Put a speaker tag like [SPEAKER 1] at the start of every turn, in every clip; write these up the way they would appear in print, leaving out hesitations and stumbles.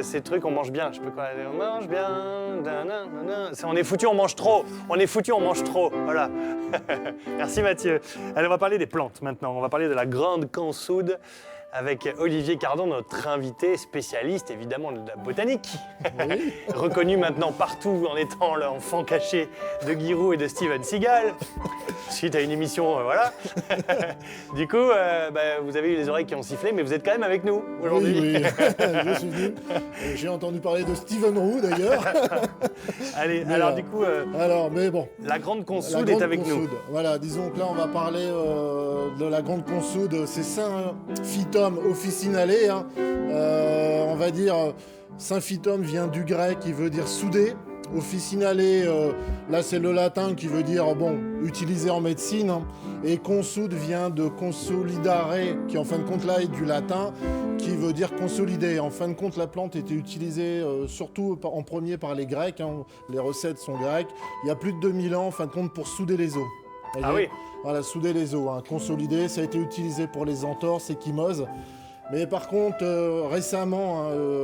[SPEAKER 1] Ces trucs, on mange bien. Je peux quoi? On mange bien. On est foutu, on mange trop. On est foutu, on mange trop. Voilà. Merci Mathieu. Allez, on va parler des plantes maintenant. On va parler de la grande consoude avec Olivier Cardon, notre invité spécialiste évidemment de la botanique.
[SPEAKER 2] Oui.
[SPEAKER 1] Reconnu maintenant partout en étant l'enfant caché de Giroud et de Steven Seagal. Suite à une émission, voilà. Du coup, vous avez eu les oreilles qui ont sifflé, mais vous êtes quand même avec nous aujourd'hui.
[SPEAKER 2] Oui, je suis venu. J'ai entendu parler de Steven Roux d'ailleurs.
[SPEAKER 1] Allez,
[SPEAKER 2] Mais,
[SPEAKER 1] alors du coup,
[SPEAKER 2] mais bon.
[SPEAKER 1] la grande
[SPEAKER 2] La
[SPEAKER 1] consoude
[SPEAKER 2] grande
[SPEAKER 1] est avec nous.
[SPEAKER 2] consoude. Voilà, disons que là on va parler de la grande consoude. C'est Symphytum officinale. Hein. On va dire Symphytum vient du grec, qui veut dire soudé. Officinale, là c'est le latin qui veut dire, utilisé en médecine. Hein. Et consoude vient de consolidare, qui en fin de compte là est du latin, qui veut dire consolider. En fin de compte, la plante était utilisée surtout en premier par les Grecs. Hein. Les recettes sont grecques. Il y a plus de 2000 ans, en fin de compte, pour souder les os.
[SPEAKER 1] Ah oui.
[SPEAKER 2] Voilà, souder les os. Hein. Consolider, ça a été utilisé pour les entorses, échymoses. Mais par contre,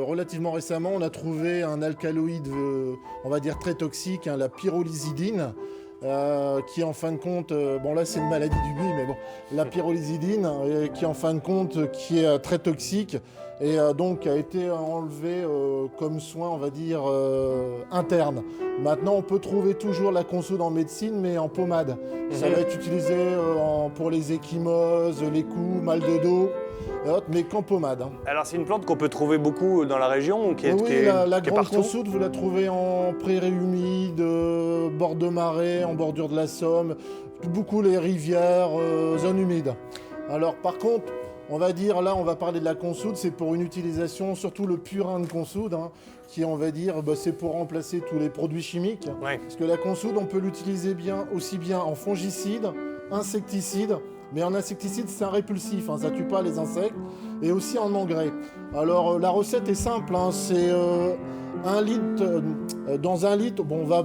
[SPEAKER 2] relativement récemment, on a trouvé un alcaloïde, on va dire très toxique, hein, la pyrrolizidine, qui en fin de compte, là c'est une maladie du buis, mais bon, la pyrrolizidine, qui en fin de compte, qui est très toxique, et donc a été enlevée comme soin, on va dire, interne. Maintenant, on peut trouver toujours la consoude en médecine, mais en pommade. Ça va être utilisé pour les échymoses, les coups, mal de dos. Mais qu'en pommade. Hein.
[SPEAKER 1] Alors c'est une plante qu'on peut trouver beaucoup dans la région, qui est
[SPEAKER 2] la
[SPEAKER 1] qui est
[SPEAKER 2] grande
[SPEAKER 1] partout.
[SPEAKER 2] consoude, vous la trouvez en prairies humides, bord de marais, en bordure de la Somme, beaucoup les rivières, zones humides. Alors par contre, on va dire, là on va parler de la consoude, c'est pour une utilisation, surtout le purin de consoude, hein, qui on va dire, c'est pour remplacer tous les produits chimiques.
[SPEAKER 1] Ouais.
[SPEAKER 2] Parce que la consoude, on peut l'utiliser aussi bien en fongicide, insecticide. Mais en insecticide, c'est un répulsif, hein, ça tue pas les insectes, et aussi en engrais. Alors la recette est simple, hein, c'est 1 litre, dans 1 litre, on va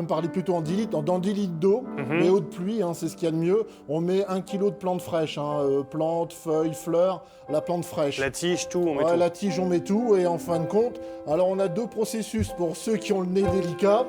[SPEAKER 2] parler plutôt en 10 litres, dans 10 litres d'eau, mais eau de pluie, hein, c'est ce qu'il y a de mieux. On met 1 kilo de plantes fraîches, hein, plantes, feuilles, fleurs, la plante fraîche.
[SPEAKER 1] La tige, tout, on met tout.
[SPEAKER 2] La tige, on met tout, et en fin de compte, alors on a 2 processus pour ceux qui ont le nez délicat.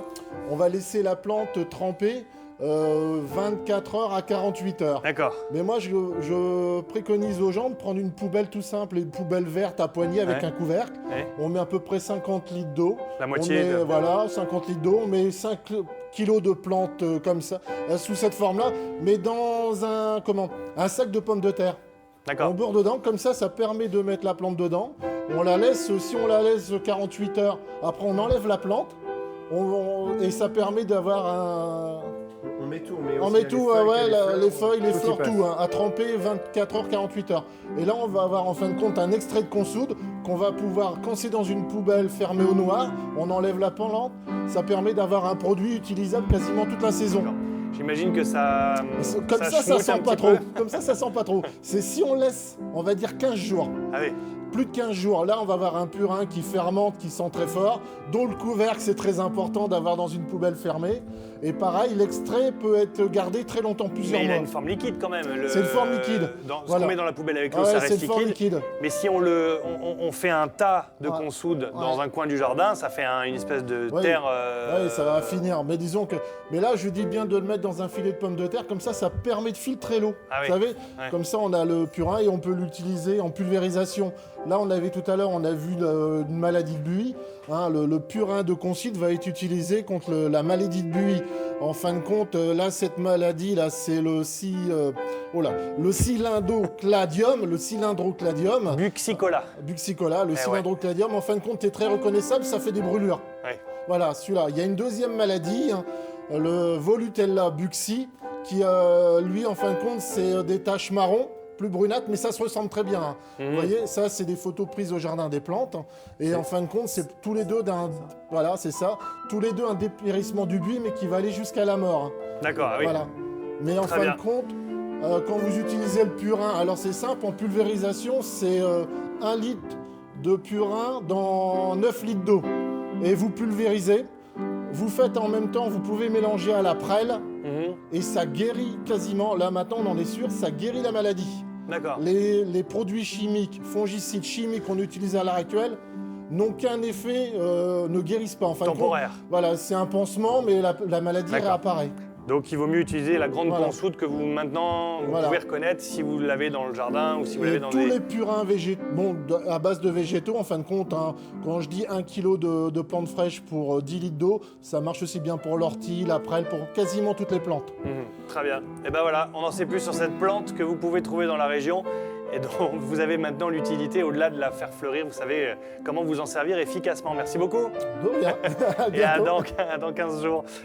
[SPEAKER 2] On va laisser la plante tremper 24 heures à 48 heures.
[SPEAKER 1] D'accord.
[SPEAKER 2] Mais moi, je préconise aux gens de prendre une poubelle tout simple, une poubelle verte à poignée avec un couvercle. Ouais. On met à peu près 50 litres d'eau.
[SPEAKER 1] La moitié.
[SPEAKER 2] Voilà, 50 litres d'eau. On met 5 kilos de plantes comme ça, sous cette forme-là, mais dans un sac de pommes de terre.
[SPEAKER 1] D'accord.
[SPEAKER 2] On beurre dedans, comme ça permet de mettre la plante dedans. On la laisse, si on la laisse 48 heures, après on enlève la plante, et ça permet d'avoir un...
[SPEAKER 3] On met tout,
[SPEAKER 2] les feuilles, les fleurs, tout, hein, à tremper 24 heures, 48 heures. Et là, on va avoir en fin de compte un extrait de consoude qu'on va pouvoir, quand c'est dans une poubelle fermée au noir, on enlève la plante, ça permet d'avoir un produit utilisable quasiment toute la saison.
[SPEAKER 1] J'imagine que ça...
[SPEAKER 2] Comme ça sent pas trop. Comme ça sent pas trop. C'est si on laisse, on va dire 15 jours.
[SPEAKER 1] Ah oui.
[SPEAKER 2] Plus de 15 jours, là on va avoir un purin qui fermente, qui sent très fort, dont le couvercle c'est très important d'avoir dans une poubelle fermée. Et pareil, l'extrait peut être gardé très longtemps, plusieurs mois.
[SPEAKER 1] Mais il a une forme liquide quand même.
[SPEAKER 2] C'est une forme liquide.
[SPEAKER 1] Ce qu'on met dans la poubelle avec l'eau, ça reste liquide. Mais si on fait un tas de consoude dans un coin du jardin, ça fait une espèce de terre...
[SPEAKER 2] Oui, ça va finir. Mais disons que... Mais là, je dis bien de le mettre dans un filet de pommes de terre, comme ça permet de filtrer l'eau.
[SPEAKER 1] Ah oui.
[SPEAKER 2] Vous savez, comme ça, on a le purin et on peut l'utiliser en pulvérisation. Là, on avait tout à l'heure, on a vu une maladie de buis. Hein, le purin de consoude va être utilisé contre la maladie de buis. En fin de compte, là, cette maladie, là, c'est le cylindrocladium.
[SPEAKER 1] Buxicola.
[SPEAKER 2] Le cylindrocladium. En fin de compte, c'est très reconnaissable, ça fait des brûlures.
[SPEAKER 1] Ouais.
[SPEAKER 2] Voilà, celui-là. Il y a une deuxième maladie, hein, le Volutella buxi, qui, lui, en fin de compte, c'est des taches marron. Plus brunâtre, mais ça se ressemble très bien. Hein. Vous voyez, ça, c'est des photos prises au jardin des plantes. Et en fin de compte, c'est tous les deux tous les deux un dépérissement du buis, mais qui va aller jusqu'à la mort. Hein.
[SPEAKER 1] D'accord, oui.
[SPEAKER 2] Voilà. Mais en fin de compte, quand vous utilisez le purin, alors c'est simple, en pulvérisation, c'est 1 litre de purin dans 9 litres d'eau. Et vous pulvérisez. Vous faites en même temps, vous pouvez mélanger à la prêle. Et ça guérit quasiment, là maintenant on en est sûr, ça guérit la maladie.
[SPEAKER 1] D'accord.
[SPEAKER 2] Les produits chimiques, fongicides chimiques qu'on utilise à l'heure actuelle, n'ont qu'un effet, ne guérissent pas. En fin de compte,
[SPEAKER 1] Temporaire.
[SPEAKER 2] voilà, c'est un pansement, mais la maladie
[SPEAKER 1] D'accord.
[SPEAKER 2] réapparaît.
[SPEAKER 1] Donc il vaut mieux utiliser la grande
[SPEAKER 2] Voilà.
[SPEAKER 1] consoude que vous maintenant vous
[SPEAKER 2] Voilà.
[SPEAKER 1] pouvez reconnaître si vous l'avez dans le jardin ou si vous l'avez
[SPEAKER 2] Et
[SPEAKER 1] dans
[SPEAKER 2] tous
[SPEAKER 1] des...
[SPEAKER 2] les purins végétaux, à base de végétaux, en fin de compte, hein, quand je dis 1 kg de plantes fraîches pour 10 litres d'eau, ça marche aussi bien pour l'ortie, la prêle, pour quasiment toutes les plantes.
[SPEAKER 1] Très bien. Et ben voilà, on en sait plus sur cette plante que vous pouvez trouver dans la région et dont vous avez maintenant l'utilité au-delà de la faire fleurir. Vous savez comment vous en servir efficacement. Merci beaucoup
[SPEAKER 2] De rien. À
[SPEAKER 1] et à
[SPEAKER 2] bientôt.
[SPEAKER 1] dans 15 jours.